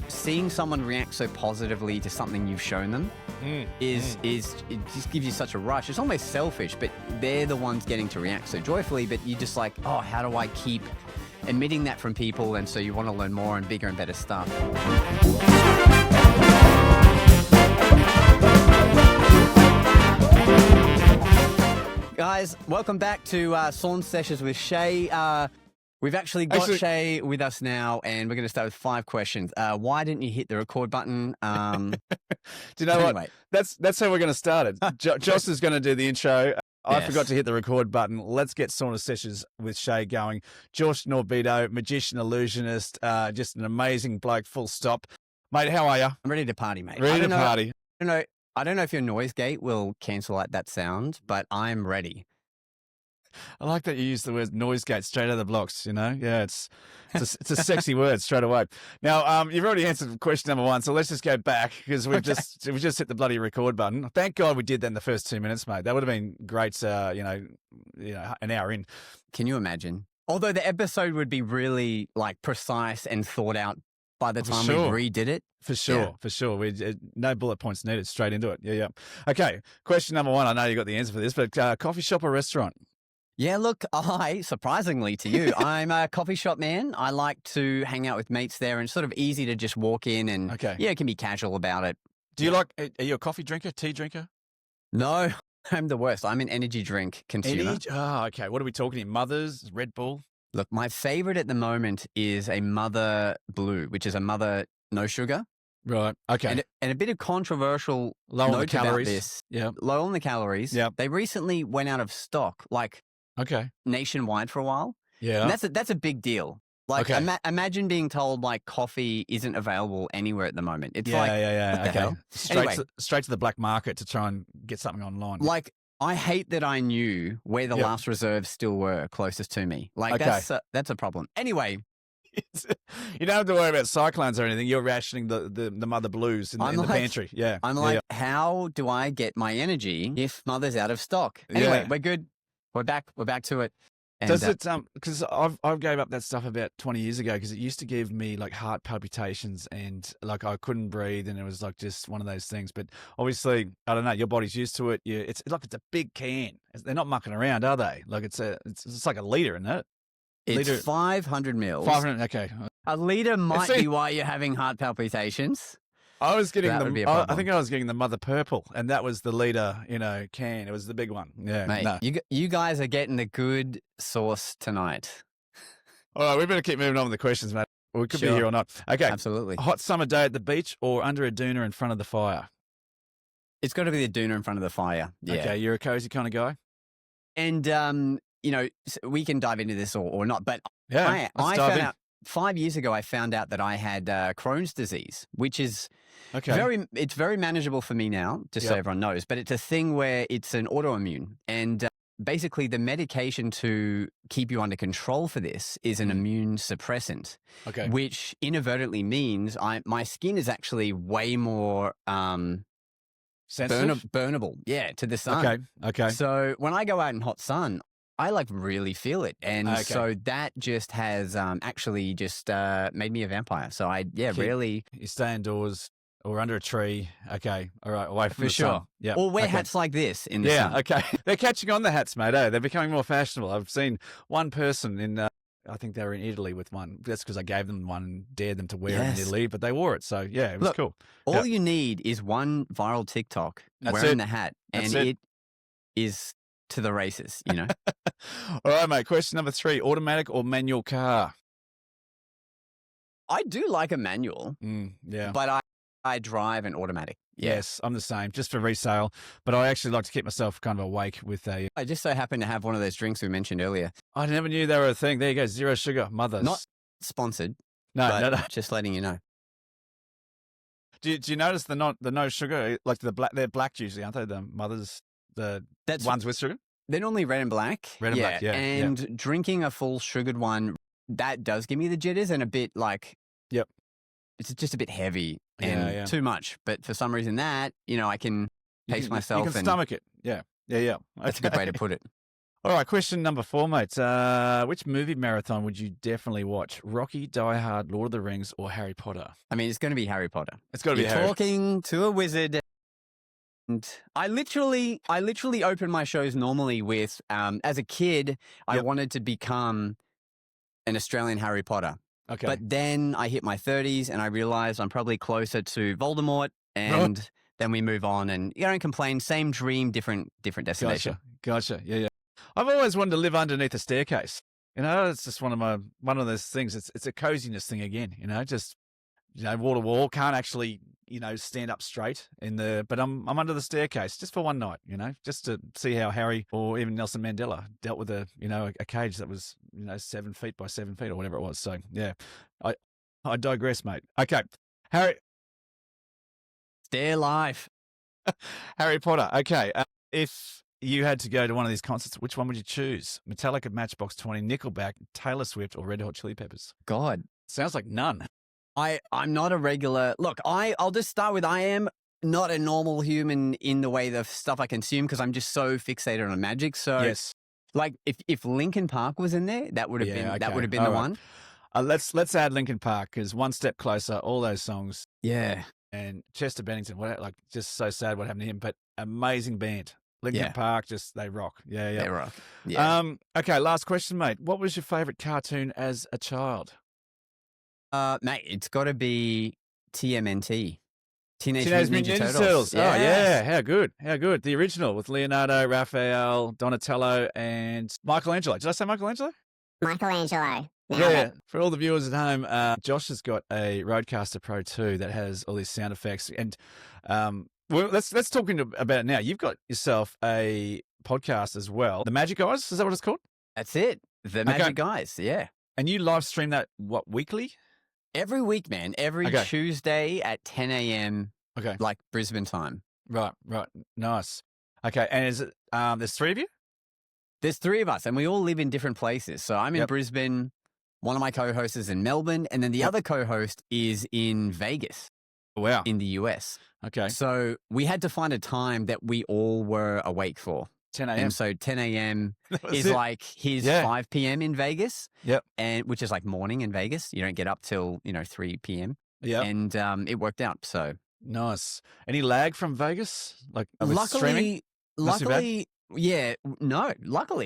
seeing someone react so positively to something you've shown them is it just gives you such a rush. It's almost selfish, but they're the ones getting to react so joyfully. But you're just like, oh, how do I keep emitting that from people? And so you want to learn more and bigger and better stuff. Guys, welcome back to Sauna Sessions with Shea. We've actually got Shea with us now, and we're going to start with 5 questions. Why didn't you hit the record button? Do you know what? That's how we're going to start it. Joss is going to do the intro. I forgot to hit the record button. Let's get Sauna Sessions with Shea going. Josh Norbido, magician, illusionist, just an amazing bloke, full stop. Mate, how are you? I'm ready to party, mate. Ready to party. I don't know if your noise gate will cancel out that sound, but I'm ready. I like that you use the word noise gate straight out of the blocks, you know? Yeah, it's a sexy word straight away. Now, you've already answered question number 1, so let's just go back because we just hit the bloody record button. Thank God we did that in the first 2 minutes, mate. That would have been great, an hour in. Can you imagine? Although the episode would be really like precise and thought out by the time we redid it. For sure. We no bullet points needed, straight into it. Yeah. Okay, question number 1. I know you got the answer for this, but coffee shop or restaurant? Yeah, look, surprisingly to you, I'm a coffee shop man. I like to hang out with mates there, and it's sort of easy to just walk in and, it can be casual about it. Do you are you a coffee drinker, tea drinker? No, I'm the worst. I'm an energy drink consumer. Okay. What are we talking here? Mothers, Red Bull? Look, my favorite at the moment is a Mother Blue, which is a Mother no sugar. Right. Okay. And a bit of controversial low on the calories. About this. Yeah. Low on the calories. Yeah. They recently went out of stock, nationwide for a while. Yeah. And that's a big deal. Like, imagine being told like coffee isn't available anywhere at the moment. It's what the hell? Straight to the black market to try and get something online. Like, I hate that I knew where the last reserves still were closest to me. Like, that's a problem. Anyway. You don't have to worry about cyclones or anything. You're rationing the Mother Blues in the pantry. Yeah. I'm like, how do I get my energy if Mother's out of stock? Anyway, we're good. We're back to it. And, does it, because I gave up that stuff about 20 years ago because it used to give me like heart palpitations and like I couldn't breathe and it was like just one of those things. But obviously, I don't know, your body's used to it. It's like it's a big can. They're not mucking around, are they? Like it's like a litre, isn't it? It's 500 mils. 500, okay. A litre might be why you're having heart palpitations. I was getting I think I was getting the Mother Purple, and that was the litre, can. It was the big one. Yeah, mate, you guys are getting the good sauce tonight. All right, we better keep moving on with the questions, mate. We could be here or not. Okay, absolutely. Hot summer day at the beach or under a doona in front of the fire? It's got to be the doona in front of the fire. Yeah. Okay, you're a cozy kind of guy. And we can dive into this or not, but I found out 5 years ago. I found out that I had Crohn's disease, which is very manageable for me now, just so everyone knows. But it's a thing where it's an autoimmune, and basically the medication to keep you under control for this is an immune suppressant. Okay, which inadvertently means my skin is actually way more burnable, to the sun. Okay. So when I go out in hot sun, I like really feel it. And so that just has actually just made me a vampire. So really. You stay indoors or under a tree. Okay. All right. Away from the sun. Yeah. Or wear hats like this in the sun. Yeah. Okay. They're catching on, the hats, mate. They're becoming more fashionable. I've seen one person in, I think they were in Italy with one. That's because I gave them one and dared them to wear it in Italy, but they wore it. So yeah, it was cool. All you need is one viral TikTok wearing the hat, and it is to the races, All right, mate. Question number 3, automatic or manual car? I do like a manual, but I drive an automatic. Yeah. Yes, I'm the same, just for resale. But I actually like to keep myself kind of awake with a... I just so happen to have one of those drinks we mentioned earlier. I never knew they were a thing. There you go, 0 sugar, Mothers. Not sponsored. No. Just letting you know. Do you notice the no sugar, like they're black usually, aren't they? The Mothers, that's ones with sugar? They're normally red and black. Red and black, yeah. And drinking a full sugared one, that does give me the jitters and a bit like... Yep. It's just a bit heavy and too much. But for some reason I can pace myself. You can stomach it. Yeah. Okay. That's a good way to put it. All right, question number 4, mate. Which movie marathon would you definitely watch? Rocky, Die Hard, Lord of the Rings, or Harry Potter? I mean, it's going to be Harry Potter. It's got to be You're Harry. talking to a wizard. And I literally open my shows normally with, as a kid, I wanted to become an Australian Harry Potter. Okay. But then I hit my 30s and I realized I'm probably closer to Voldemort, and then we move on, and you don't complain. Same dream, different destination. Gotcha. Yeah. I've always wanted to live underneath a staircase. You know, it's just one of those things. It's a coziness thing again. You know, just wall to wall. Can't actually stand up straight but I'm under the staircase just for one night. Just to see how Harry or even Nelson Mandela dealt with a cage that was 7 feet by 7 feet or whatever it was. So yeah, I digress, mate. Okay, Harry. Stair life. Harry Potter. Okay, if you had to go to one of these concerts, which one would you choose? Metallica, Matchbox 20, Nickelback, Taylor Swift, or Red Hot Chili Peppers? God. Sounds like none. I'm not a regular... Look, I'll just start with I am not a normal human in the way the stuff I consume, because I'm just so fixated on magic. So, yes. Like, if Linkin Park was in there, that would have been the one. Let's add Linkin Park, because One Step Closer, all those songs. Yeah. And Chester Bennington, just so sad what happened to him, but amazing band. Linkin Park, they rock. Yeah. They rock. Yeah. Okay, last question, mate. What was your favourite cartoon as a child? Mate, it's got to be TMNT. Teenage Mutant Ninja Turtles. Yes. Oh, yeah. How good. The original with Leonardo, Raphael, Donatello, and Michelangelo. Did I say Michelangelo? Michelangelo. Yeah. For all the viewers at home, Josh has got a Rodecaster Pro 2 that has all these sound effects. And let's talk about it now. You've got yourself a podcast as well. The Magic Guys, is that what it's called? That's it. The Magic Guys, yeah. And you live stream that, weekly? Every week, man. Every Tuesday at 10 a.m. Okay. Like Brisbane time. Right. Nice. Okay. And is it, there's 3 of you? There's 3 of us, and we all live in different places. So I'm in Brisbane. One of my co-hosts is in Melbourne, and then the other co-host is in Vegas. Wow. In the US. Okay. So we had to find a time that we all were awake for. 10 a.m. And so 10 a.m. is like his 5 p.m. in Vegas. Yep. And which is like morning in Vegas. You don't get up till, 3 p.m. Yeah. And it worked out. So nice. Any lag from Vegas? Like luckily, luckily.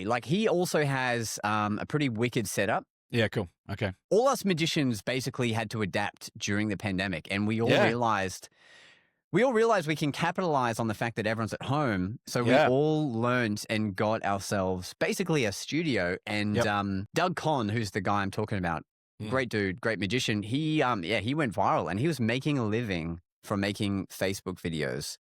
Like he also has a pretty wicked setup. Yeah, cool. Okay. All us magicians basically had to adapt during the pandemic, and we all realized we can capitalize on the fact that everyone's at home. So we all learned and got ourselves basically a studio. And Doug Conn, who's the guy I'm talking about, great dude, great magician. He went viral, and he was making a living from making Facebook videos.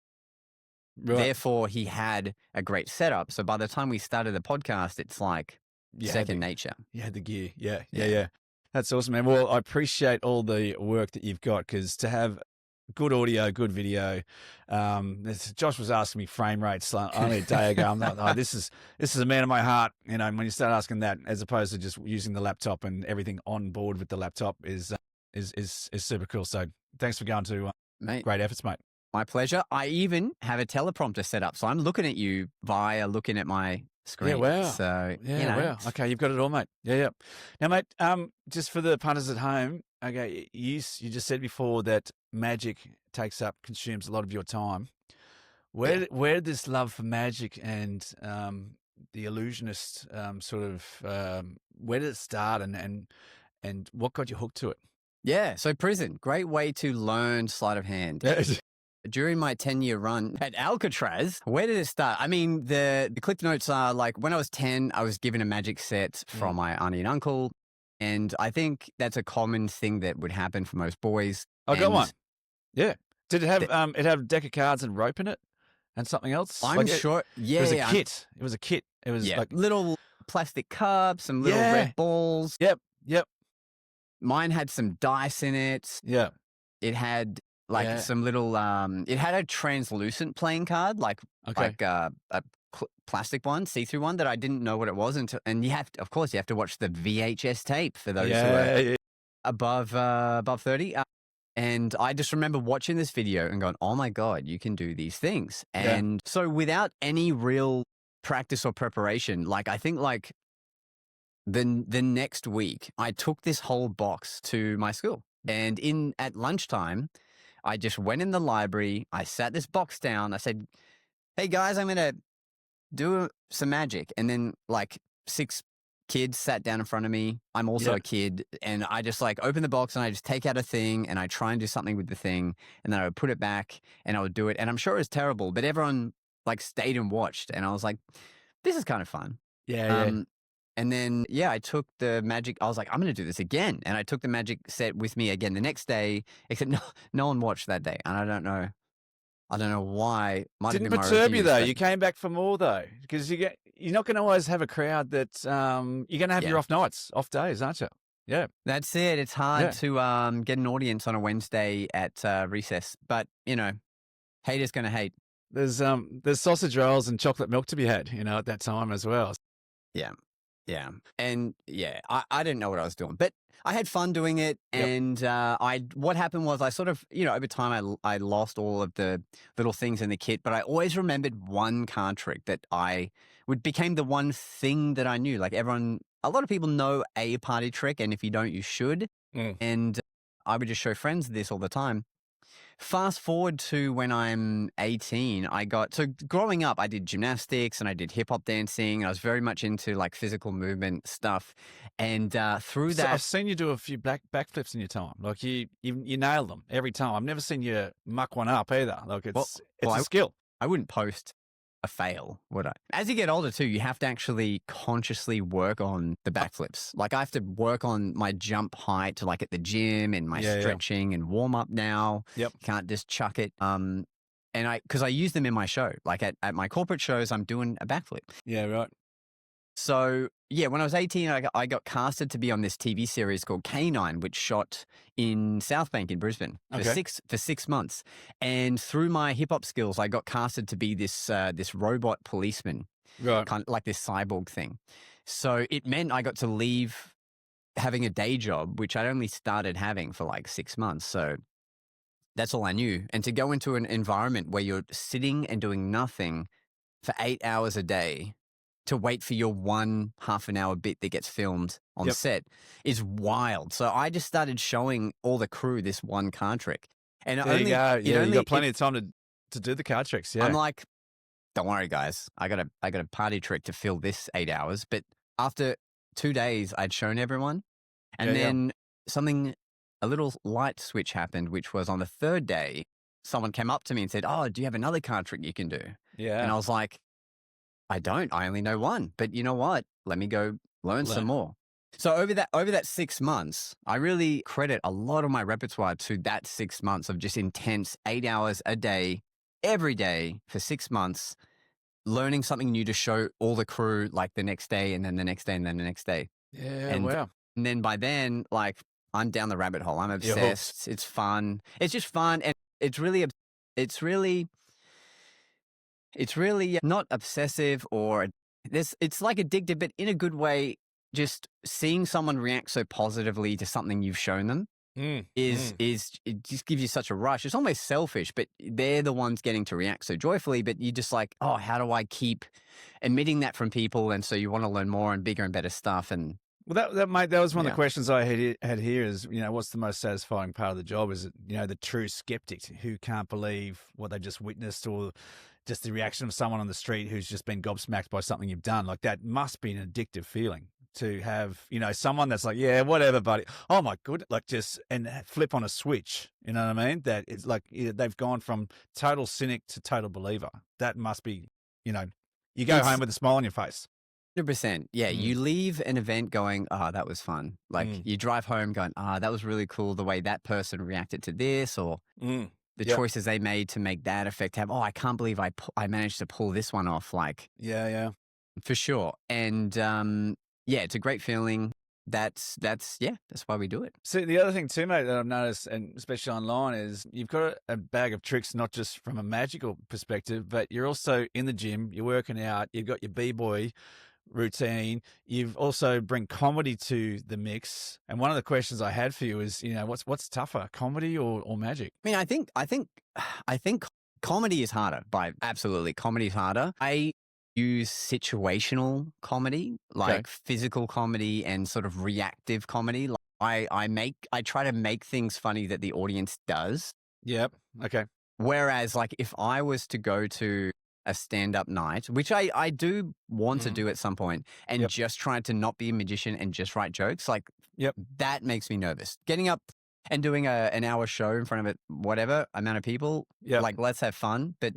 Right. Therefore, he had a great setup. So by the time we started the podcast, it's like second nature. You had the gear. Yeah. That's awesome, man. Well, I appreciate all the work that you've got, because to have good audio, good video. Josh was asking me frame rates only a day ago. I'm like, this is a man of my heart. When you start asking that, as opposed to just using the laptop, and everything on board with the laptop is super cool. So thanks for going to great efforts, mate. My pleasure. I even have a teleprompter set up, so I'm looking at you via looking at my screen. Yeah, wow. So, wow. Okay, you've got it all, mate. Yeah. Now, mate, just for the punters at home, okay, you just said before that magic consumes a lot of your time. Where did this love for magic and the illusionist where did it start, and what got you hooked to it? Yeah, so prison, great way to learn sleight of hand. During my 10-year run at Alcatraz, where did it start? I mean, the clip notes are like, when I was 10, I was given a magic set from my auntie and uncle. And I think that's a common thing that would happen for most boys. I got one. Yeah. Did it have it have a deck of cards and rope in it and something else? I'm sure. Yeah. It was a kit. It was a kit. It was like little plastic cups, some little red balls. Yep. Mine had some dice in it. Yeah. It had some little, it had a translucent playing card, like a plastic one, see-through one that I didn't know what it was until, and you have to watch the VHS tape for those who are above 30. And I just remember watching this video and going, oh my God, you can do these things. And so without any real practice or preparation. Like, I think like the next week, I took this whole box to my school, and at lunchtime, I just went in the library. I sat this box down. I said, "Hey guys, I'm gonna do some magic." And then like 6 kids sat down in front of me. I'm also a kid, and I just like open the box and I just take out a thing and I try and do something with the thing, and then I would put it back and I would do it. And I'm sure it was terrible, but everyone like stayed and watched, and I was like, this is kind of fun. Yeah. And then, I took the magic. I was like, I'm going to do this again. And I took the magic set with me again the next day, except no one watched that day. And I don't know why. Didn't perturb you though. You came back for more though, because you're not going to always have a crowd that you're going to have your off days, aren't you? Yeah, that's it. It's hard to get an audience on a Wednesday at recess, but haters going to hate. There's sausage rolls and chocolate milk to be had, at that time as well. Yeah. Yeah. And I didn't know what I was doing, but I had fun doing it. And what happened was I sort of, over time I lost all of the little things in the kit, but I always remembered one card trick that became the one thing that I knew. Like a lot of people know a party trick, and if you don't, you should. And I would just show friends this all the time. Fast forward to when I'm 18, so growing up, I did gymnastics and I did hip hop dancing. I was very much into like physical movement stuff. And through that, I've seen you do a few backflips in your time. Like you nailed them every time. I've never seen you muck one up either. Like it's a skill. I wouldn't post a fail, would I? As you get older too, you have to actually consciously work on the backflips. Like I have to work on my jump height to like at the gym and my stretching and warm up now. Yep. Can't just chuck it. And because I use them in my show, like at my corporate shows, I'm doing a backflip. Yeah, right. So when I was 18, I got casted to be on this TV series called Canine, which shot in South Bank in Brisbane for 6 months. And through my hip hop skills, I got casted to be this robot policeman, right? Kind of like this cyborg thing. So it meant I got to leave having a day job, which I only started having for like 6 months. So that's all I knew. And to go into an environment where you're sitting and doing nothing for 8 hours a day, to wait for your 1 half-an-hour bit that gets filmed on set is wild. So I just started showing all the crew this one card trick. And there you go. Yeah, you got plenty of time to do the card tricks. Yeah, I'm like, don't worry, guys. I got a party trick to fill this 8 hours. But after 2 days, I'd shown everyone, and then a little light switch happened, which was on the 3rd day. Someone came up to me and said, "Oh, do you have another card trick you can do?" Yeah, and I was like, I don't. I only know one. But you know what? Let me go learn some more. So over that 6 months, I really credit a lot of my repertoire to that 6 months of just intense 8 hours a day, every day for 6 months, learning something new to show all the crew like the next day and then the next day and then the next day. Yeah, wow. And then by then, like I'm down the rabbit hole. I'm obsessed. It's fun. It's just fun. And it's really not obsessive it's like addictive, but in a good way. Just seeing someone react so positively to something you've shown them is it just gives you such a rush. It's almost selfish, but they're the ones getting to react so joyfully. But you just like, oh, how do I keep emitting that from people? And so you want to learn more and bigger and better stuff. And well, that was one of the questions I had here is, what's the most satisfying part of the job? Is it, the true skeptic who can't believe what they just witnessed, or just the reaction of someone on the street who's just been gobsmacked by something you've done? Like that must be an addictive feeling to have, someone that's like, yeah, whatever, buddy. Oh my goodness. Like and flip on a switch. You know what I mean? That it's like they've gone from total cynic to total believer. That must be, you go home with a smile on your face. 100%. Yeah. You leave an event going, oh, that was fun. Like you drive home going, that was really cool. The way that person reacted to this, or the choices they made to make that effect have, I can't believe I managed to pull this one off. Like, yeah, for sure. And, it's a great feeling. That's why we do it. So the other thing too, mate, that I've noticed, and especially online, is you've got a bag of tricks, not just from a magical perspective, but you're also in the gym, you're working out, you've got your B-boy routine. You've also bring comedy to the mix. And one of the questions I had for you is, what's tougher, comedy or magic? I mean, I think comedy is harder. Absolutely, comedy is harder. use situational comedy, like physical comedy and sort of reactive comedy. Like I try to make things funny that the audience does. Yep. Okay. Whereas, like, if I was to go to a stand-up night, which I do want to do at some point, and just try to not be a magician and just write jokes, like, that makes me nervous. Getting up and doing an hour show in front of whatever amount of people, like, let's have fun. But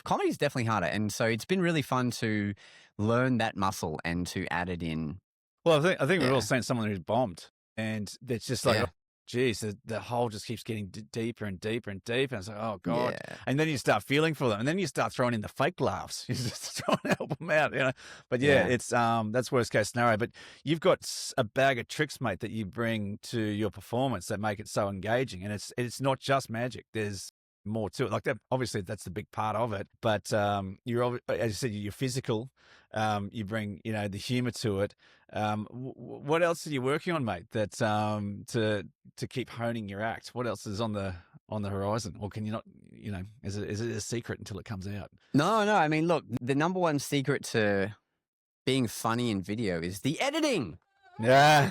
comedy is definitely harder. And so it's been really fun to learn that muscle and to add it in. Well, I think we're all seeing someone who's bombed, and it's just like, geez, the hole just keeps getting deeper and deeper and deeper. And it's like, oh, God. Yeah. And then you start feeling for them. And then you start throwing in the fake laughs. You just try and help them out, you know. But it's that's worst case scenario. But you've got a bag of tricks, mate, that you bring to your performance that make it so engaging. And it's not just magic. There's more to it. Like that, obviously, that's the big part of it. But you're, as you said, you're physical. You bring, you know, the humor to it. What else are you working on, mate? That to keep honing your act. What else is on the horizon, or can you not? You know, is it a secret until it comes out? No. I mean, look, the number one secret to being funny in video is the editing. Yeah.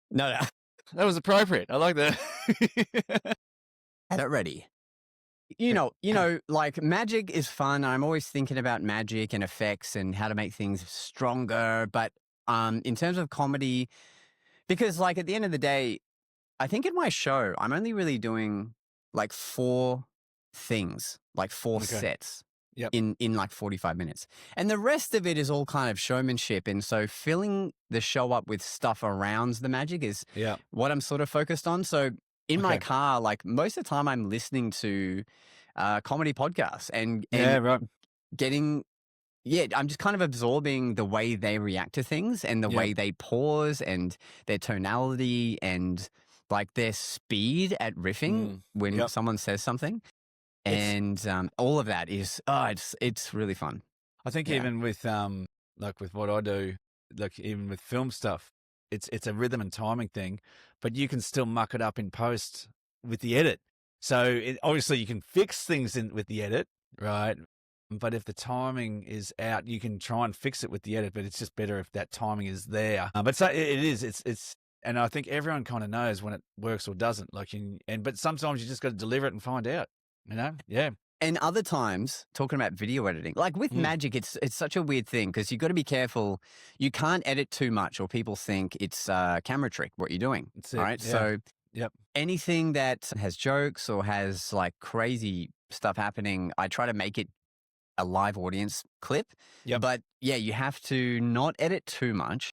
No. That was appropriate. I like that. Had it ready. You know, like magic is fun. I'm always thinking about magic and effects and how to make things stronger. But in terms of comedy, because like at the end of the day, I think in my show, I'm only really doing like 4 things, like 4 sets in like 45 minutes. And the rest of it is all kind of showmanship. And so filling the show up with stuff around the magic is what I'm sort of focused on. So in my car, like most of the time I'm listening to comedy podcasts and getting, I'm just kind of absorbing the way they react to things and the way they pause and their tonality and like their speed at riffing when someone says something. And all of that is, it's really fun. I think even with like with what I do, like even with film stuff, it's a rhythm and timing thing, but you can still muck it up in post with the edit. So obviously you can fix things with the edit, right? But if the timing is out, you can try and fix it with the edit, but it's just better if that timing is there. But so it's, and I think everyone kind of knows when it works or doesn't. Like, but sometimes you just got to deliver it and find out, you know? Yeah. And other times, talking about video editing, like with magic, it's such a weird thing because you've got to be careful. You can't edit too much or people think it's a camera trick, what you're doing. That's it. Right? Yeah. So anything that has jokes or has like crazy stuff happening, I try to make it a live audience clip. But you have to not edit too much.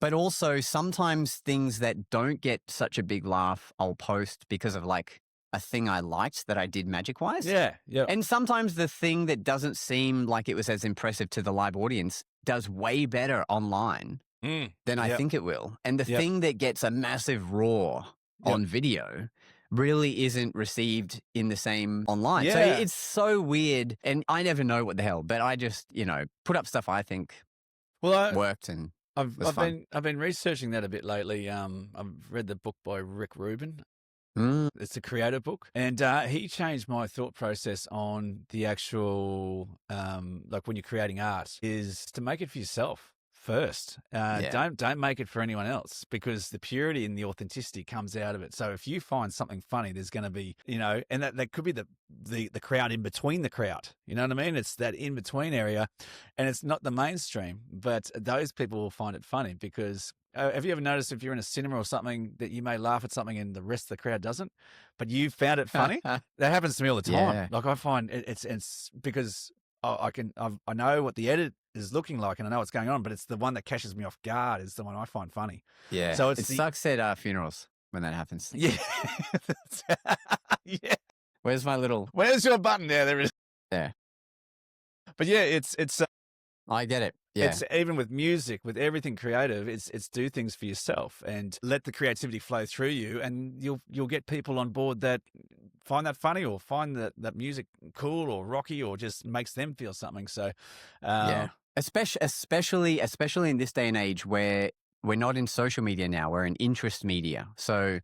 But also sometimes things that don't get such a big laugh, I'll post because of like a thing I liked that I did magic-wise. And sometimes the thing that doesn't seem like it was as impressive to the live audience does way better online than I think it will. And the thing that gets a massive roar on video really isn't received in the same online. So it's so weird. And I never know what the hell, but I just, put up stuff I think worked and I've been researching that a bit lately. I've read the book by Rick Rubin. It's a creator book, and he changed my thought process on the actual like when you're creating art is to make it for yourself first. Don't make it for anyone else, because the purity and the authenticity comes out of it. So if you find something funny, there's going to be, and that could be the crowd in between the crowd. You know what I mean? It's that in between area, and it's not the mainstream, but those people will find it funny because. Have you ever noticed if you're in a cinema or something that you may laugh at something and the rest of the crowd doesn't, but you found it funny? That happens to me all the time. Like I find it's because I know what the edit is looking like and I know what's going on, but it's the one that catches me off guard is the one I find funny. Yeah. So it sucks at funerals when that happens. Yeah. Where's your button? Yeah, there is. Yeah. But yeah, it's. I get it. Yeah. It's even with music, with everything creative, it's do things for yourself and let the creativity flow through you, and you'll get people on board that find that funny or find that music cool or rocky or just makes them feel something. So especially in this day and age where we're not in social media now, we're in interest media. So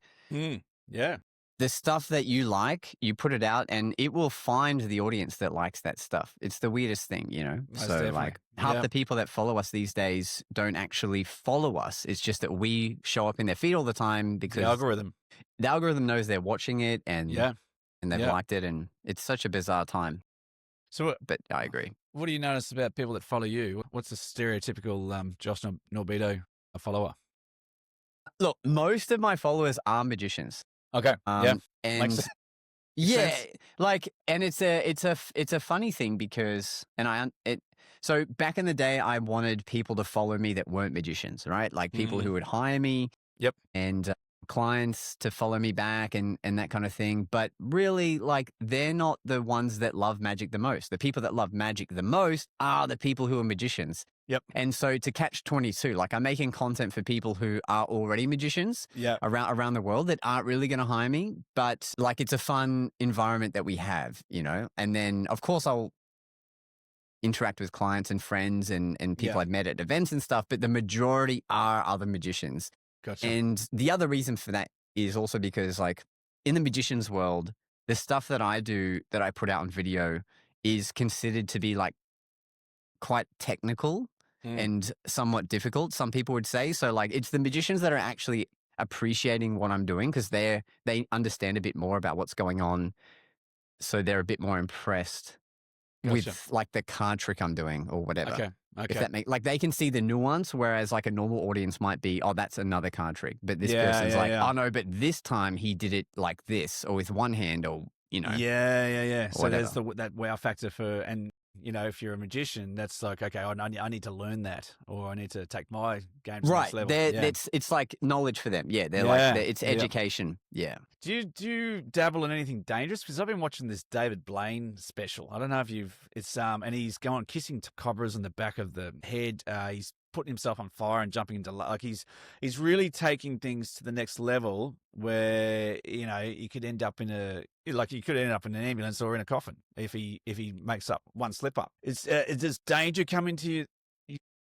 the stuff that you like, you put it out and it will find the audience that likes that stuff. It's the weirdest thing, you know? Most So definitely. like half the people that follow us these days don't actually follow us. It's just that we show up in their feed all the time because the algorithm knows they're watching it and they've liked it. And it's such a bizarre time. So, but I agree. What do you notice about people that follow you? What's the stereotypical Josh Norbido follower? Look, most of my followers are magicians. Okay. And sense. like, and it's a funny thing because, so back in the day, I wanted people to follow me that weren't magicians, right? Like people who would hire me. Yep. And clients to follow me back and that kind of thing. But really, like, they're not the ones that love magic the most. The people that love magic the most are the people who are magicians. Yep. And so to catch 22, like I'm making content for people who are already magicians around the world that aren't really going to hire me. But like, it's a fun environment that we have, you know? And then of course I'll interact with clients and friends and people I've met at events and stuff, but the majority are other magicians. Gotcha. And the other reason for that is also because like in the magician's world, the stuff that I do that I put out on video is considered to be like quite technical and somewhat difficult, some people would say. So like it's the magicians that are actually appreciating what I'm doing because they understand a bit more about what's going on. So they're a bit more impressed with like the card trick I'm doing or whatever. Okay. If that like they can see the nuance, whereas like a normal audience might be, oh, that's another card trick. But this person's like, oh no, but this time he did it like this or with one hand or, you know. Yeah. So whatever. there's that wow factor for, and you know, if you're a magician, that's like, okay, I need to learn that, or I need to take my game to the next level. It's like knowledge for them. Yeah, it's education. Yeah. Do you dabble in anything dangerous? Because I've been watching this David Blaine special. I don't know if and he's going kissing cobras on the back of the head. He's putting himself on fire and jumping into like he's really taking things to the next level where, you know, you could end up in an ambulance or in a coffin if he makes up one slip up. Does danger come into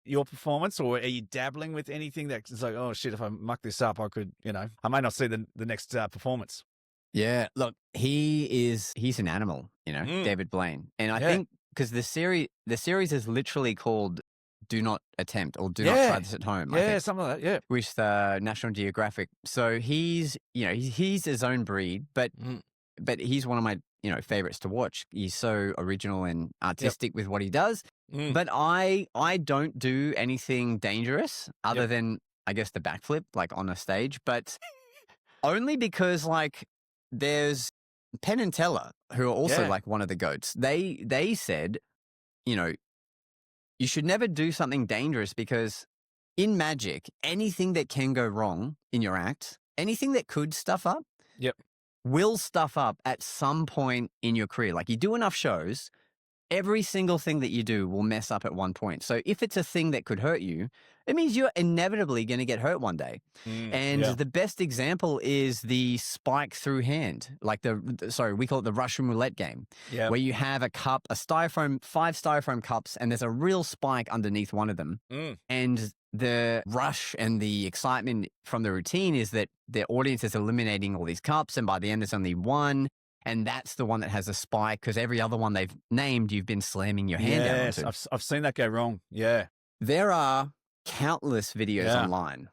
your performance, or are you dabbling with anything that's like, oh shit, if I muck this up, I could, you know, I may not see the next performance? Yeah, look, he's an animal, you know, David Blaine, and I think because the series is literally called "Do Not Attempt" or "Do Not Try This at Home." Yeah, something like that. Yeah, with National Geographic. So he's his own breed, but he's one of my favorites to watch. He's so original and artistic with what he does. But I don't do anything dangerous other than I guess the backflip like on a stage, but only because like there's Penn Teller who are also like one of the goats. They said, you know, you should never do something dangerous because in magic, anything that can go wrong in your act, anything that could stuff up, will stuff up at some point in your career. Like you do enough shows, every single thing that you do will mess up at one point. So if it's a thing that could hurt you, it means you're inevitably going to get hurt one day. And the best example is the spike through hand, like we call it the Russian roulette game, where you have a cup, 5 styrofoam cups, and there's a real spike underneath one of them. And the rush and the excitement from the routine is that the audience is eliminating all these cups, and by the end, there's only one. And that's the one that has a spike because every other one they've named, you've been slamming your hand down onto. Yes, I've seen that go wrong. Yeah. There are countless videos online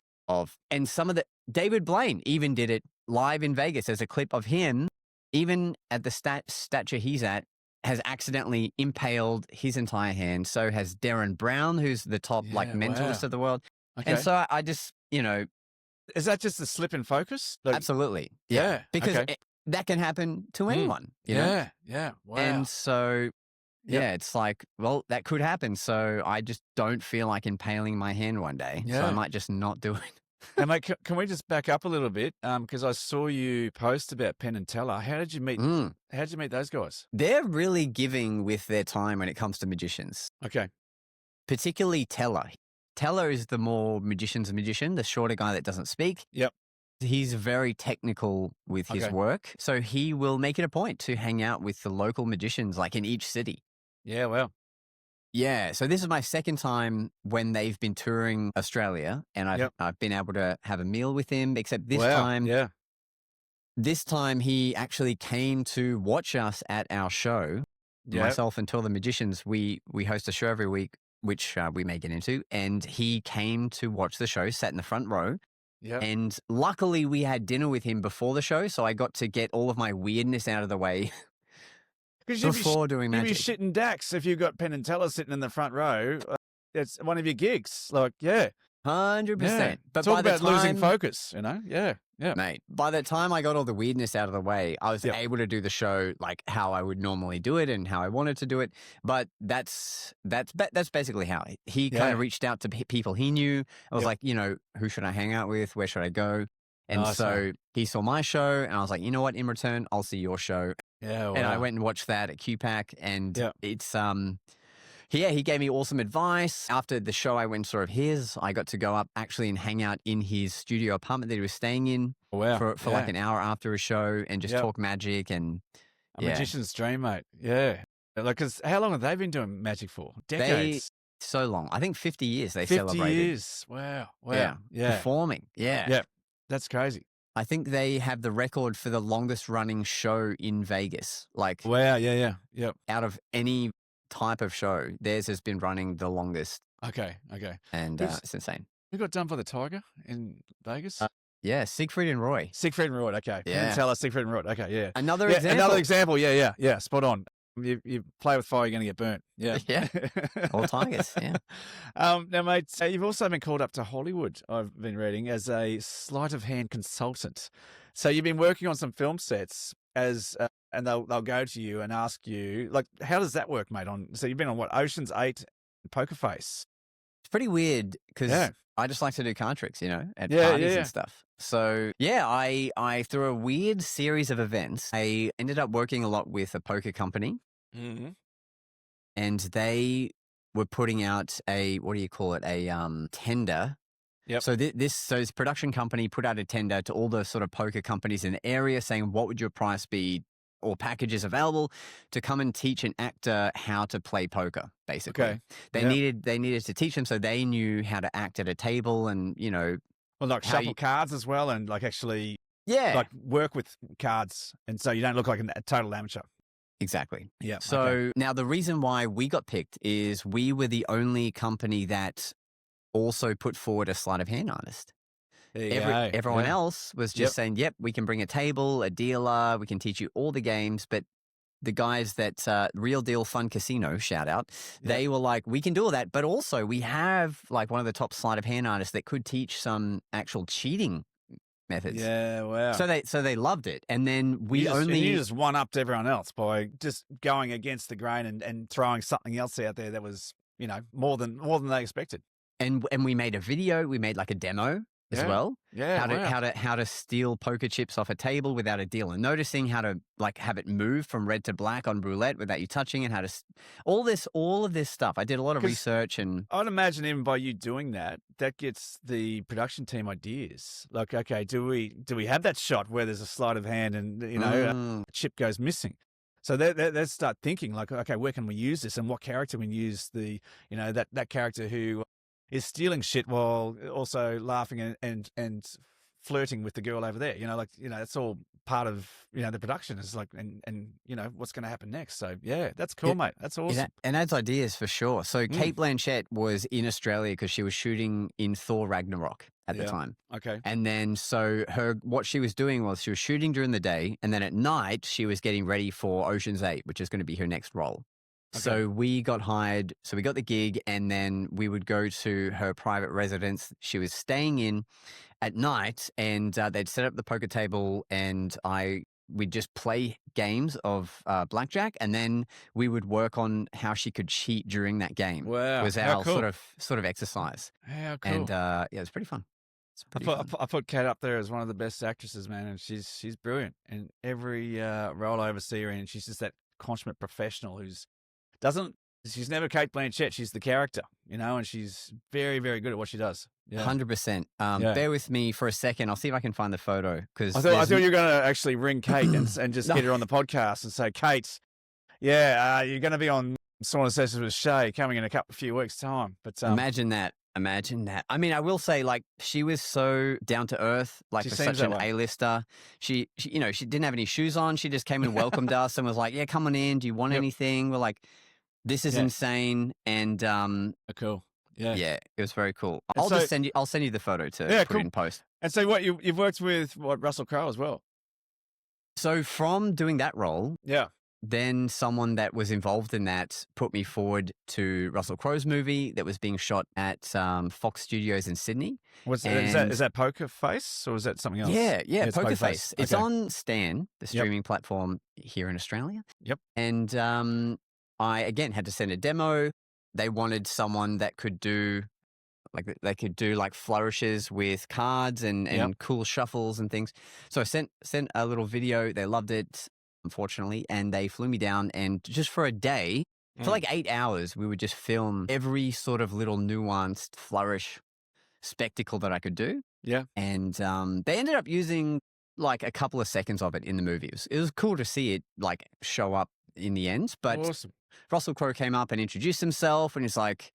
and some of David Blaine even did it live in Vegas. There's a clip of him, even at the stature he's at, has accidentally impaled his entire hand. So has Darren Brown, who's the top mentalist of the world. Okay. And so I just, Is that just a slip in focus? Like, absolutely. Yeah. Because that can happen to anyone. You know? Yeah. Wow. And so, it's like, well, that could happen. So I just don't feel like impaling my hand one day. So I might just not do it. And mate, can we just back up a little bit? Because I saw you post about Penn and Teller. How did you meet? How did you meet those guys? They're really giving with their time when it comes to magicians. Okay. Particularly Teller. Teller is the more magician's magician, the shorter guy that doesn't speak. Yep. He's very technical with his work. So he will make it a point to hang out with the local magicians, like in each city. Yeah, well. Yeah. So this is my second time when they've been touring Australia, and I've been able to have a meal with him, except this time this time he actually came to watch us at our show. Yep. Myself and Till the Magicians, we host a show every week, which we may get into. And he came to watch the show, sat in the front row. Yep. And luckily we had dinner with him before the show, so I got to get all of my weirdness out of the way before doing magic. You'd be shitting Dax if you got Penn Teller sitting in the front row. It's one of your gigs. Like, yeah. 100%. Yeah. But talk by about losing focus, you know? Yeah. Yeah. Mate, by the time I got all the weirdness out of the way, I was able to do the show like how I would normally do it and how I wanted to do it. But that's basically how he kind of reached out to people he knew. I was like, you know, who should I hang out with? Where should I go? And so he saw my show and I was like, you know what? In return, I'll see your show. Yeah. Wow. And I went and watched that at QPAC, and it's he gave me awesome advice. After the show, I went sort of his. I got to go up actually and hang out in his studio apartment that he was staying in for like an hour after a show and just talk magic and a magician's dream, mate. Yeah, like because how long have they been doing magic for? Decades. So long. I think 50 years they 50 celebrated. 50 years. Wow. Yeah. Performing. Yeah. That's crazy. I think they have the record for the longest running show in Vegas. Like, wow. Yeah. Yep. Out of any type of show, theirs has been running the longest. Okay. And it's insane. Who got done for the Tiger in Vegas? Yeah, Siegfried and Roy. Siegfried and Roy, okay. Yeah. Tell us Siegfried and Roy, okay, yeah. Another example, yeah, spot on. You play with fire, you're going to get burnt. Yeah. Yeah. All tigers, yeah. Now, mate, you've also been called up to Hollywood, I've been reading, as a sleight of hand consultant. So you've been working on some film sets and they'll go to you and ask you, like, how does that work, mate? So you've been on what, Ocean's 8, Poker Face? It's pretty weird because I just like to do card tricks, you know, at parties and stuff. So I through a weird series of events, I ended up working a lot with a poker company, and they were putting out a tender. Yep. So this production company put out a tender to all the sort of poker companies in the area, saying what would your price be or packages available to come and teach an actor how to play poker, basically. Okay. They needed to teach them so they knew how to act at a table and, you know. Well, like shuffle cards as well and like actually like work with cards and so you don't look like a total amateur. Exactly. Yeah. So now the reason why we got picked is we were the only company that also put forward a sleight of hand artist. Everyone else was just saying, yep, we can bring a table, a dealer, we can teach you all the games. But the guys that Real Deal Fun Casino, shout out, they were like, we can do all that. But also we have like one of the top sleight of hand artists that could teach some actual cheating methods. Yeah, wow. So they loved it. And then you just one-upped everyone else by just going against the grain and throwing something else out there that was, you know, more than they expected. And we made a video, we made like a demo as well. Yeah. How to steal poker chips off a table without a dealer. Noticing how to like have it move from red to black on roulette without you touching it. All of this stuff. I did a lot of research, and I'd imagine even by you doing that gets the production team ideas. Like, okay, do we have that shot where there's a sleight of hand and you know a chip goes missing? So they start thinking like, okay, where can we use this and what character we use that character who is stealing shit while also laughing and flirting with the girl over there. You know, like, you know, it's all part of, you know, the production is like, and you know, what's going to happen next. So yeah, that's cool, mate. That's awesome. And adds ideas for sure. So Cate Blanchett was in Australia because she was shooting in Thor Ragnarok at the time. Okay. And then so what she was doing was she was shooting during the day, and then at night she was getting ready for Ocean's 8, which is going to be her next role. Okay. So we got hired, so we got the gig, and then we would go to her private residence she was staying in at night, and they'd set up the poker table, and we'd just play games of blackjack, and then we would work on how she could cheat during that game. Wow. Was our sort of exercise. How cool. And it was pretty fun. I put Cate up there as one of the best actresses, man, and she's brilliant. And every role I ever see her in, she's just that consummate professional she's never Cate Blanchett. She's the character, you know, and she's very, very good at what she does. 100%. Bear with me for a second. I'll see if I can find the photo. Because I thought you were going to actually ring Cate and just get her on the podcast and say, Cate, you're going to be on Sauna Sesh with Shea coming in a few weeks' time. But imagine that. imagine that. I mean, I will say, like, she was so down to earth, like She for seems such that an way. A-lister. She, you know, she didn't have any shoes on. She just came and welcomed us and was like, "Yeah, come on in. Do you want Yep. anything?" We're like, "This is Yeah. insane." And Cool. Yeah. yeah, it was very cool. And I'll just send you. I'll send you the photo to put cool. in post. And so what you've worked with Russell Crowe as well. So from doing that role, Yeah. then someone that was involved in that put me forward to Russell Crowe's movie that was being shot at Fox Studios in Sydney. Is that Poker Face or is that something else? Yeah, It's Poker Face. It's Okay. on Stan, the streaming platform here in Australia. Yep. And I, again, had to send a demo. They wanted someone that could do, like flourishes with cards and cool shuffles and things. So I sent a little video. They loved it, unfortunately, and they flew me down. And just for a day, for like 8 hours, we would just film every sort of little nuanced flourish spectacle that I could do. Yeah. And they ended up using like a couple of seconds of it in the movie. It was cool to see it like show up in the end. But Awesome. Russell Crowe came up and introduced himself, and he's like,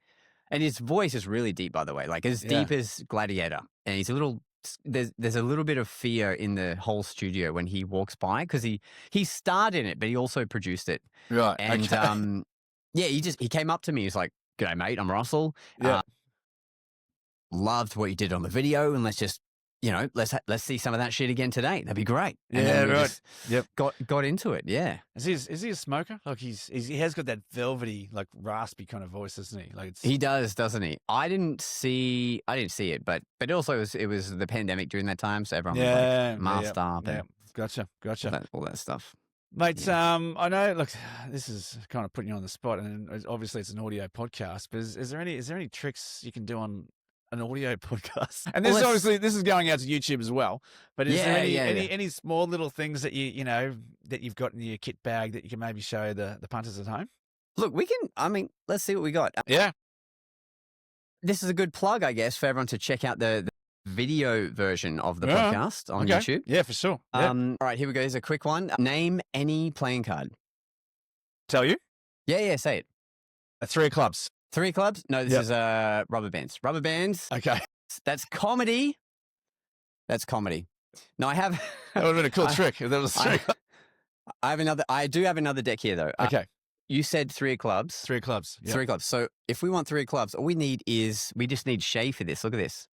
and his voice is really deep, by the way, like as deep as Gladiator. And he's a little, there's a little bit of fear in the whole studio when he walks by, because he starred in it, but he also produced it. Right. And Okay. yeah, he came up to me. He's like, "G'day, mate. I'm Russell. Yeah. Loved what you did on the video, and let's just, let's see some of that shit again today. That'd be great." And Yeah, then we right. just got into it. Yeah. Is he a smoker? Like he has got that velvety, like raspy kind of voice, doesn't he? Like He does, doesn't he? I didn't see it, but also it was the pandemic during that time, so everyone was like masked up and Gotcha. all that stuff. Mate, I know. Look, this is kind of putting you on the spot, and obviously it's an audio podcast. But is there any tricks you can do on an audio podcast? And this this is going out to YouTube as well. But is there any small little things that that you've got in your kit bag that you can maybe show the punters at home? Look, we can. I mean, let's see what we got. Yeah. This is a good plug, I guess, for everyone to check out the video version of the podcast on YouTube. Yeah, for sure. Yeah. All right, here we go. Here's a quick one. Name any playing card. Tell you? Yeah, say it. 3 of clubs. 3 clubs? No, this is rubber bands. Rubber bands. Okay. That's comedy. No, I have. That would have been a cool trick if that was 3. I do have another deck here, though. Okay. You said 3 clubs. 3 clubs. Yep. 3 clubs. So if we want 3 clubs, all we need is, we just need Shea for this. Look at this.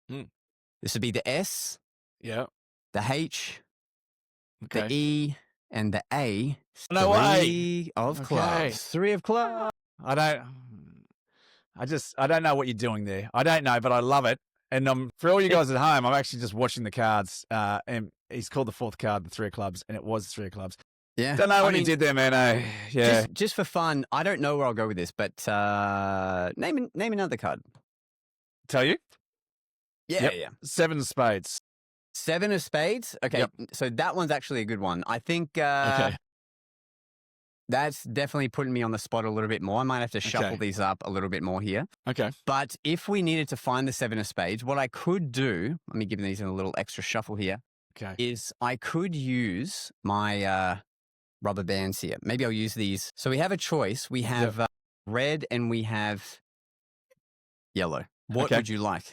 This would be the S, Yeah. the H, Okay. the E, and the A. No way. 3 of clubs. 3 of clubs. I don't know what you're doing there. I don't know, but I love it. And for all you guys at home, I'm actually just watching the cards. And he's called the 4th card the 3 of clubs, and it was the 3 of clubs. Yeah. Don't know what he did there, man. Yeah. Just for fun, I don't know where I'll go with this, but name another card. Tell you? Yeah. 7 of spades. 7 of spades. Okay, so that one's actually a good one. I think that's definitely putting me on the spot a little bit more. I might have to shuffle these up a little bit more here. Okay. But if we needed to find the 7 of spades, what I could do, let me give these a little extra shuffle here, is I could use my rubber bands here. Maybe I'll use these. So we have a choice. We have red and we have yellow. What would you like?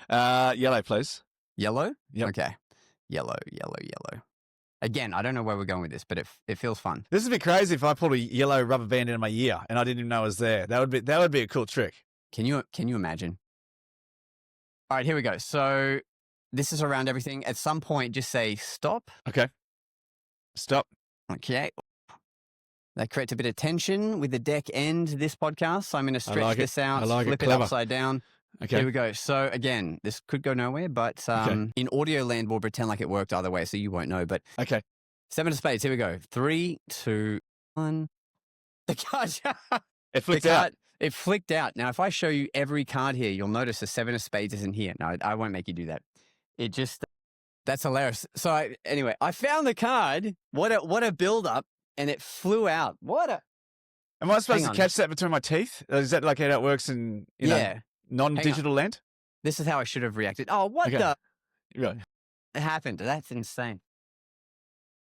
Yellow, please. Yellow? Yep. Okay. Yellow. Again, I don't know where we're going with this, but it feels fun. This would be crazy if I pulled a yellow rubber band into my ear and I didn't even know it was there. That would be a cool trick. Can you imagine? All right, here we go. So this is around everything. At some point, just say stop. Okay. Stop. Okay. That creates a bit of tension with the deck end this podcast. So I'm going to stretch this out, flip it upside down. Okay. Here we go. So again, this could go nowhere, but in audio land, we'll pretend like it worked either way, so you won't know. But 7 of spades. Here we go. 3, 2, 1. The card. It flicked out. It flicked out. Now, if I show you every card here, you'll notice the 7 of spades isn't here. No, I won't make you do that. That's hilarious. So anyway, I found the card. What a build up, and it flew out. Am I supposed to catch that between my teeth? Is that like how that works in non-digital land? This is how I should have reacted. Oh, what the? Right. It happened. That's insane.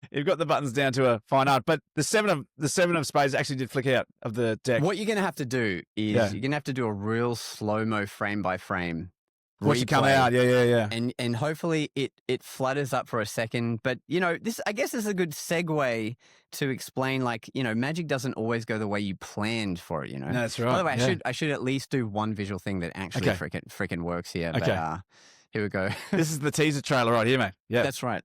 You've got the buttons down to a fine art, but the 7 of spades actually did flick out of the deck. What you're going to have to do is you're going to have to do a real slow-mo frame by frame Watch it come out. Yeah. And hopefully it flutters up for a second. But, I guess this is a good segue to explain, magic doesn't always go the way you planned for it, No, that's right. By the way, I should at least do one visual thing that actually freaking works here. Okay. But here we go. This is the teaser trailer right here, mate. Yeah. That's right.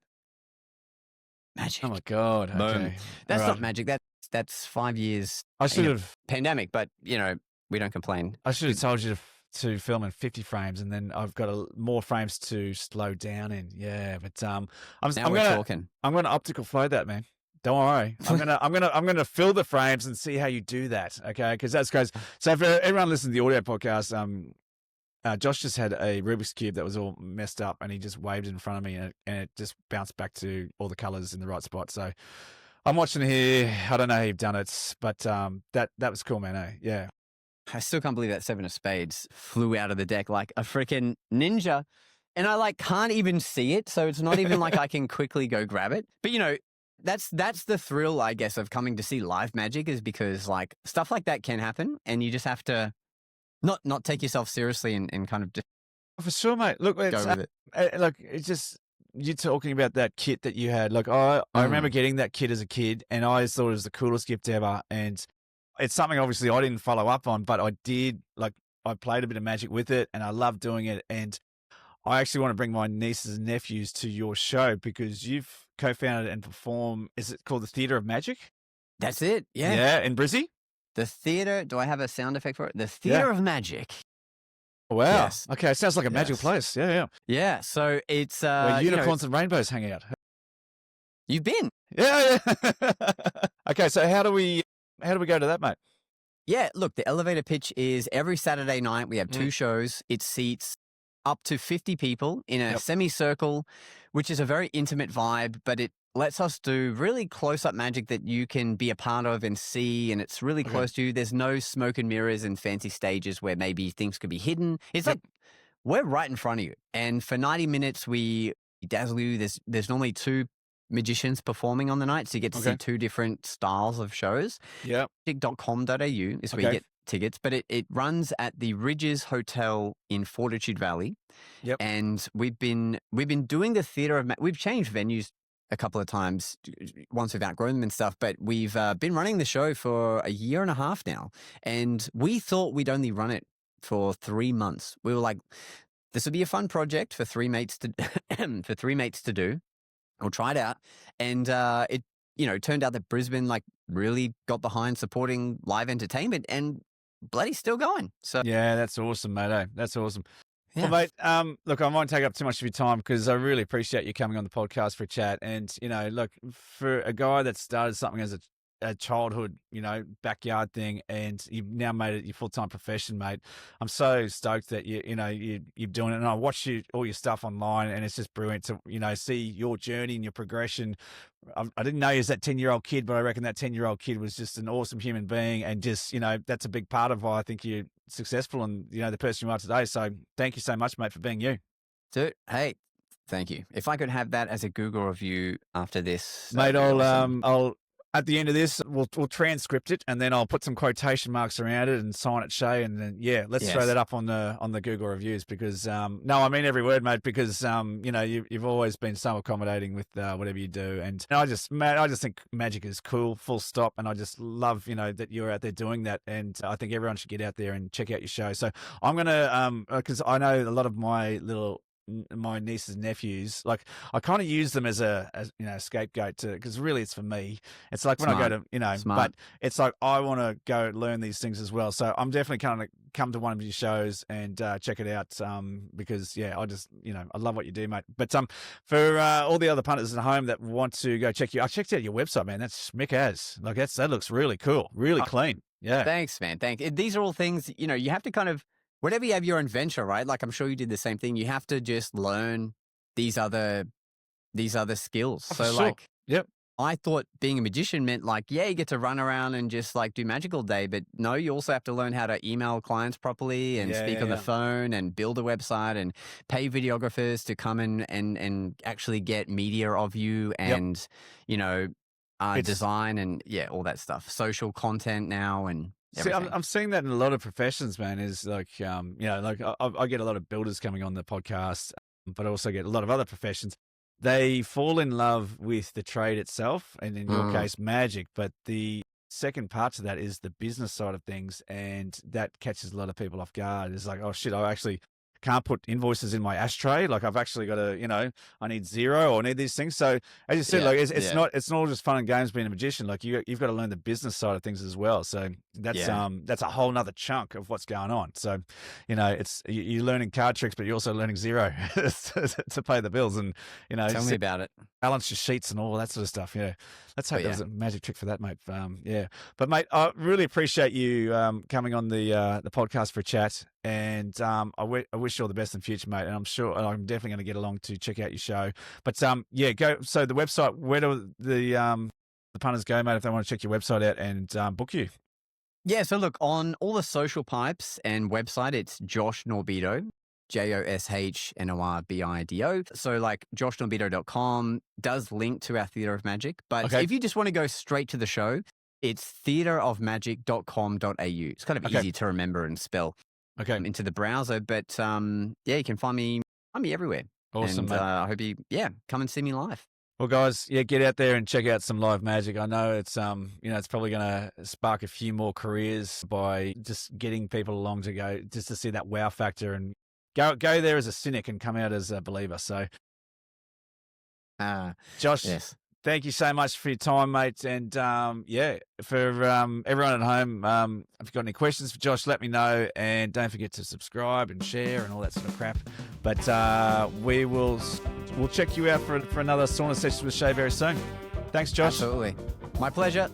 Magic. Oh, my God. Boom. Okay. That's not magic. That's 5 years. I should have. Pandemic, but, we don't complain. I should have told you to film in 50 frames, and then I've got more frames to slow down in. Yeah, but I'm gonna optical flow that, man. Don't worry. I'm gonna fill the frames and see how you do that. Okay, because that's guys. So for everyone listening to the audio podcast, Josh just had a Rubik's cube that was all messed up, and he just waved it in front of me, and it just bounced back to all the colors in the right spot. So I'm watching here. I don't know how you've done it, but that was cool, man. Eh? Yeah. I still can't believe that 7 of spades flew out of the deck like a freaking ninja. And I can't even see it. So it's not even like I can quickly go grab it. But that's the thrill, I guess, of coming to see live magic, is because stuff like that can happen. And you just have to not take yourself seriously and kind of just for sure, mate. Look, go with it. Look, it's just you talking about that kit that you had. Like I remember getting that kit as a kid, and I thought it was the coolest gift ever. And it's something obviously I didn't follow up on, but I did. I played a bit of magic with it, and I love doing it. And I actually want to bring my nieces and nephews to your show because you've co-founded and performed. Is it called the Theatre of Magic? That's it. Yeah. Yeah, in Brizzy. The theatre. Do I have a sound effect for it? The Theatre of Magic. Wow. Yes. Okay, it sounds like a magical place. Yeah. Yeah. So it's where unicorns and rainbows hang out. You've been. Yeah. Okay, so how do we go to that, mate? Yeah, look, the elevator pitch is every Saturday night. We have 2 shows. It seats up to 50 people in a semicircle, which is a very intimate vibe, but it lets us do really close-up magic that you can be a part of and see, and it's really close to you. There's no smoke and mirrors and fancy stages where maybe things could be hidden. It's like we're right in front of you. And for 90 minutes, we dazzle you. There's normally 2 magicians performing on the night, so you get to see 2 different styles of shows. Yeah. Magic.com.au is where you get tickets, but it runs at the Ridges Hotel in Fortitude Valley. Yep. And we've been doing the Theatre of We've changed venues a couple of times once we've outgrown them and stuff, but we've been running the show for a year and a half now, and we thought we'd only run it for 3 months. We were like, this would be a fun project for 3 mates to do. We'll try it out. And it turned out that Brisbane really got behind supporting live entertainment, and bloody still going. So yeah, that's awesome, mate. That's awesome. Yeah. Well, mate, look, I won't take up too much of your time because I really appreciate you coming on the podcast for a chat. And, look, for a guy that started something as a childhood, backyard thing, and you've now made it your full-time profession, mate. I'm so stoked that you're doing it. And I watch all your stuff online, and it's just brilliant to, see your journey and your progression. I didn't know you was that 10-year-old kid, but I reckon that 10-year-old kid was just an awesome human being, and just, that's a big part of why I think you're successful and, the person you are today. So thank you so much, mate, for being you. Dude, hey, thank you. If I could have that as a Google review after this, mate, I'll at the end of this, we'll transcript it, and then I'll put some quotation marks around it and sign it, Shea, and then let's throw that up on the Google reviews because no, I mean every word, mate, because you've always been so accommodating with whatever you do, and I just think magic is cool, full stop, and I just love that you're out there doing that, and I think everyone should get out there and check out your show. So I'm gonna because I know a lot of my nieces and nephews, I kind of use them as a scapegoat to, because really it's for me. It's like when I go to but it's like I want to go learn these things as well. So I'm definitely going to come to one of your shows and check it out because I just I love what you do, mate. But for all the other punters at home that want to go check you, I checked out your website, man. That's smick as that looks really cool, really clean. Yeah, thanks, man. Thanks. These are all things you have to kind of. Whenever you have your own venture, right? I'm sure you did the same thing. You have to just learn these other skills. So sure. Yep. I thought being a magician meant you get to run around and just do magic all day. But no, you also have to learn how to email clients properly and speak on the phone and build a website and pay videographers to come and actually get media of you and, design and all that stuff, social content now and everything. See, I'm seeing that in a lot of professions, man, is like, like I get a lot of builders coming on the podcast, but I also get a lot of other professions. They fall in love with the trade itself, and in your case, magic, but the second part to that is the business side of things, and that catches a lot of people off guard. It's like, oh shit, I actually can't put invoices in my ashtray. Like I've actually got to, I need Xero or I need these things. So as you said, like it's not just fun and games being a magician. Like you've got to learn the business side of things as well. So that's a whole nother chunk of what's going on. So, it's you're learning card tricks, but you're also learning Xero to pay the bills and, tell me about it. Balance your sheets and all that sort of stuff. Yeah. Let's hope there's a magic trick for that, mate. But mate, I really appreciate you coming on the podcast for a chat. And I wish you all the best in the future, mate. And I'm sure I'm definitely going to get along to check out your show. But go. So the website, where do the punters go, mate, if they want to check your website out and book you? Yeah. So look, on all the social pipes and website, it's Josh Norbido, JoshNorbido. So like joshnorbido.com does link to our Theatre of Magic. But if you just want to go straight to the show, it's theatreofmagic.com.au. It's kind of easy to remember and spell. Into the browser, but you can find me everywhere. Awesome, and, mate. I hope you come and see me live. Well, guys, get out there and check out some live magic. I know it's it's probably going to spark a few more careers by just getting people along to go just to see that wow factor and go there as a cynic and come out as a believer. So, Josh. Yes. Thank you so much for your time, mate. And for everyone at home, if you've got any questions for Josh, let me know. And don't forget to subscribe and share and all that sort of crap. But we'll check you out for another Sauna Sessions with Shea very soon. Thanks, Josh. Absolutely. My pleasure.